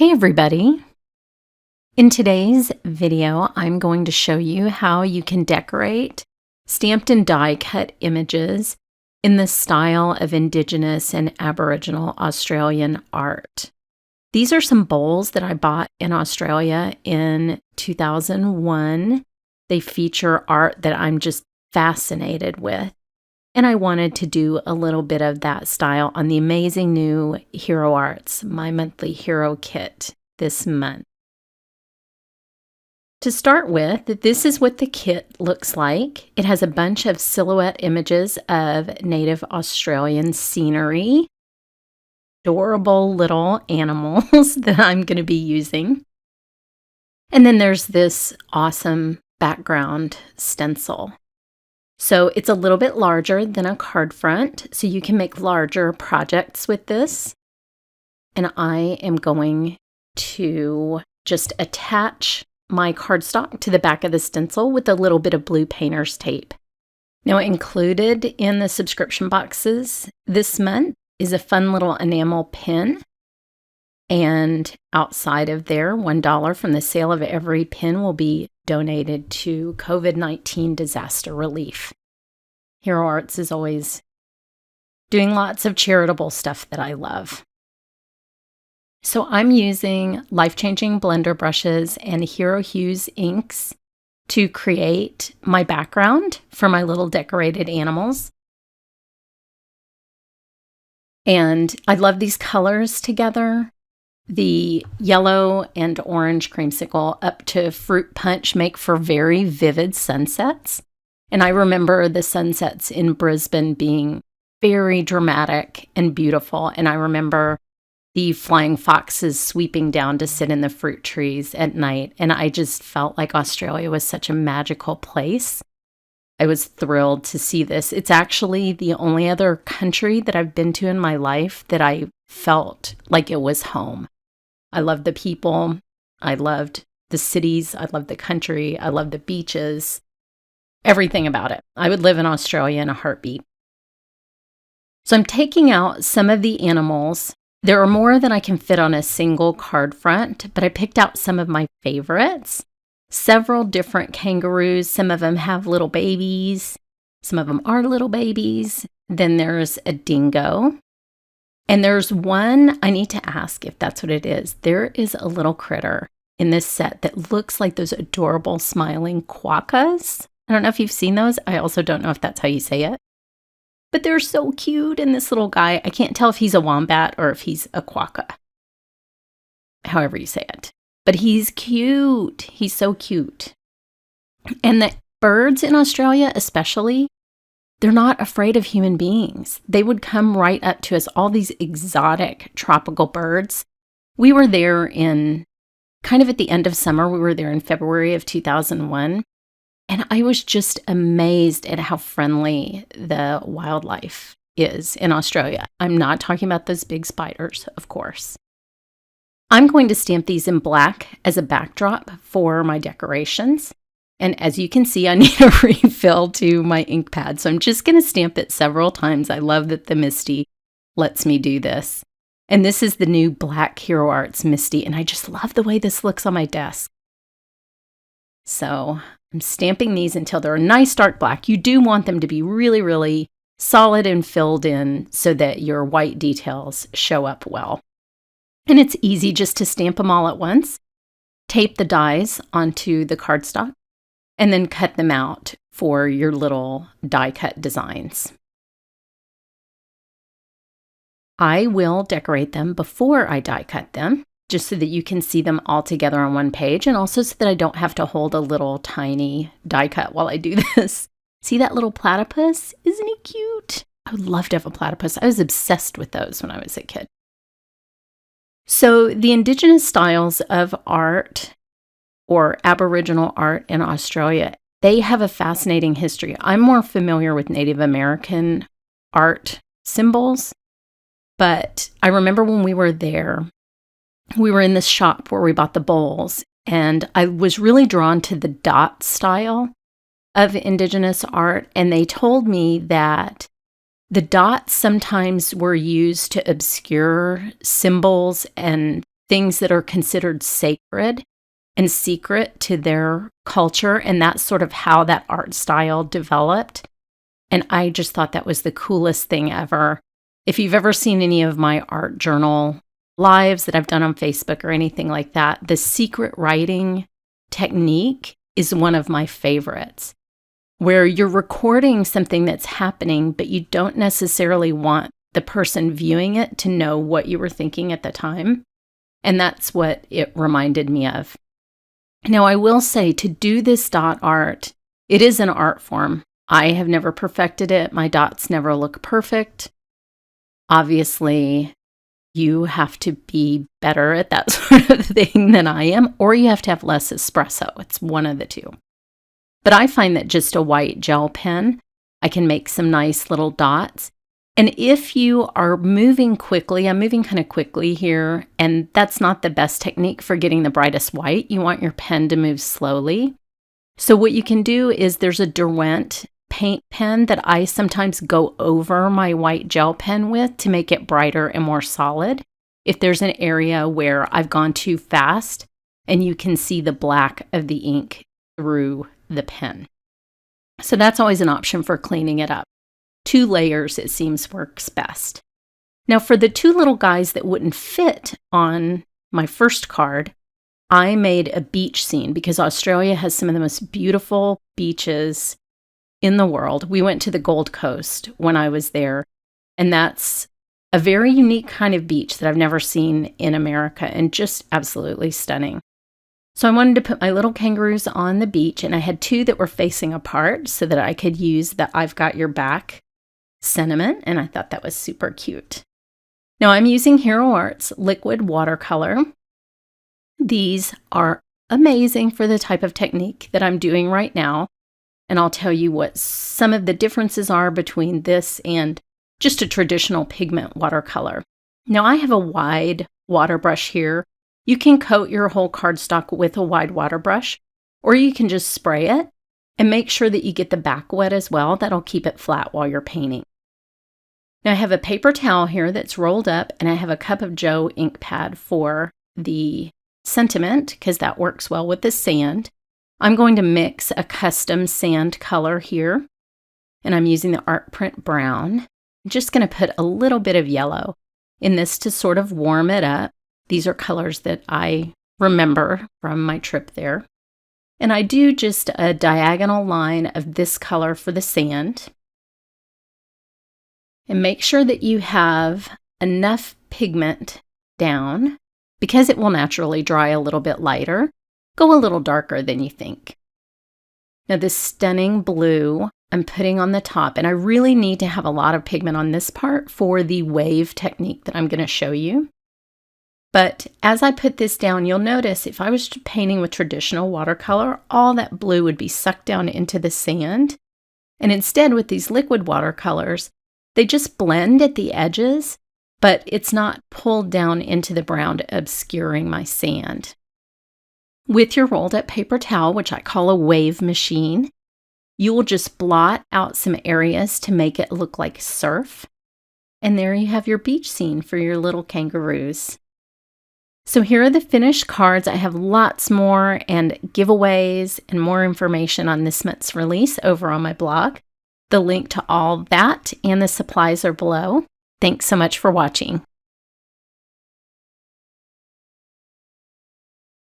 Hey everybody! In today's video, I'm going to show you how you can decorate stamped and die cut images in the style of Indigenous and Aboriginal Australian art. These are some bowls that I bought in Australia in 2001. They feature art that I'm just fascinated with. And I wanted to do a little bit of that style on the amazing new Hero Arts, my monthly hero kit this month. To start with, this is what the kit looks like. It has a bunch of silhouette images of native Australian scenery, adorable little animals that I'm going to be using. And then there's this awesome background stencil. So it's a little bit larger than a card front, so you can make larger projects with this. And I am going to just attach my cardstock to the back of the stencil with a little bit of blue painter's tape. Now, included in the subscription boxes this month is a fun little enamel pin. And outside of there, $1 from the sale of every pin will be donated to COVID-19 disaster relief. Hero Arts is always doing lots of charitable stuff that I love. So I'm using life-changing blender brushes and Hero Hues inks to create my background for my little decorated animals. And I love these colors together. The yellow and orange creamsicle up to fruit punch make for very vivid sunsets. And I remember the sunsets in Brisbane being very dramatic and beautiful. And I remember the flying foxes sweeping down to sit in the fruit trees at night. And I just felt like Australia was such a magical place. I was thrilled to see this. It's actually the only other country that I've been to in my life that I felt like it was home. I loved the people, I loved the cities, I loved the country, I loved the beaches, everything about it. I would live in Australia in a heartbeat. So I'm taking out some of the animals. There are more than I can fit on a single card front, but I picked out some of my favorites. Several different kangaroos. Some of them have little babies. Some of them are little babies. Then there's a dingo. And there's one, I need to ask if that's what it is. There is a little critter in this set that looks like those adorable smiling quokkas. I don't know if you've seen those. I also don't know if that's how you say it. But they're so cute. And this little guy, I can't tell if he's a wombat or if he's a quokka. However you say it. But he's cute. He's so cute. And the birds in Australia especially, they're not afraid of human beings. They would come right up to us, all these exotic tropical birds. We were there in kind of at the end of summer. We were there in February of 2001. And I was just amazed at how friendly the wildlife is in Australia. I'm not talking about those big spiders, of course. I'm going to stamp these in black as a backdrop for my decorations. And as you can see, I need a refill to my ink pad. So I'm just going to stamp it several times. I love that the Misty lets me do this. And this is the new black Hero Arts Misty. And I just love the way this looks on my desk. So I'm stamping these until they're a nice dark black. You do want them to be really, really solid and filled in so that your white details show up well. And it's easy just to stamp them all at once. Tape the dies onto the cardstock. And then cut them out for your little die cut designs. I will decorate them before I die cut them, just so that you can see them all together on one page, and also so that I don't have to hold a little tiny die cut while I do this. See that little platypus? Isn't he cute? I would love to have a platypus. I was obsessed with those when I was a kid. So the Indigenous styles of art or Aboriginal art in Australia, they have a fascinating history. I'm more familiar with Native American art symbols, but I remember when we were there, we were in this shop where we bought the bowls, and I was really drawn to the dot style of Indigenous art, and they told me that the dots sometimes were used to obscure symbols and things that are considered sacred and secret to their culture. And that's sort of how that art style developed. And I just thought that was the coolest thing ever. If you've ever seen any of my art journal lives that I've done on Facebook or anything like that, the secret writing technique is one of my favorites, where you're recording something that's happening, but you don't necessarily want the person viewing it to know what you were thinking at the time. And that's what it reminded me of. Now, I will say, to do this dot art, it is an art form. I have never perfected it. My dots never look perfect. Obviously, you have to be better at that sort of thing than I am, or you have to have less espresso. It's one of the two. But I find that just a white gel pen, I can make some nice little dots. And if you are moving quickly, I'm moving kind of quickly here, and that's not the best technique for getting the brightest white. You want your pen to move slowly. So what you can do is there's a Derwent paint pen that I sometimes go over my white gel pen with to make it brighter and more solid. If there's an area where I've gone too fast and you can see the black of the ink through the pen. So that's always an option for cleaning it up. 2 layers, it seems, works best. Now, for the 2 little guys that wouldn't fit on my first card, I made a beach scene because Australia has some of the most beautiful beaches in the world. We went to the Gold Coast when I was there, and that's a very unique kind of beach that I've never seen in America and just absolutely stunning. So I wanted to put my little kangaroos on the beach, and I had 2 that were facing apart so that I could use the I've got your back sentiment, and I thought that was super cute. Now I'm using Hero Arts liquid watercolor. These are amazing for the type of technique that I'm doing right now, and I'll tell you what some of the differences are between this and just a traditional pigment watercolor. Now I have a wide water brush here. You can coat your whole cardstock with a wide water brush, or you can just spray it and make sure that you get the back wet as well. That'll keep it flat while you're painting. Now I have a paper towel here that's rolled up, and I have a Cup of Joe ink pad for the sentiment because that works well with the sand. I'm going to mix a custom sand color here, and I'm using the Art Print Brown. I'm just going to put a little bit of yellow in this to sort of warm it up. These are colors that I remember from my trip there. And I do just a diagonal line of this color for the sand. And make sure that you have enough pigment down because it will naturally dry a little bit lighter. Go a little darker than you think. Now this stunning blue I'm putting on the top, and I really need to have a lot of pigment on this part for the wave technique that I'm going to show you. But as I put this down, you'll notice if I was painting with traditional watercolor, all that blue would be sucked down into the sand. And instead with these liquid watercolors, they just blend at the edges, but it's not pulled down into the brown, obscuring my sand. With your rolled up paper towel, which I call a wave machine, you will just blot out some areas to make it look like surf. And there you have your beach scene for your little kangaroos. So here are the finished cards. I have lots more and giveaways and more information on this month's release over on my blog. The link to all that and the supplies are below. Thanks so much for watching.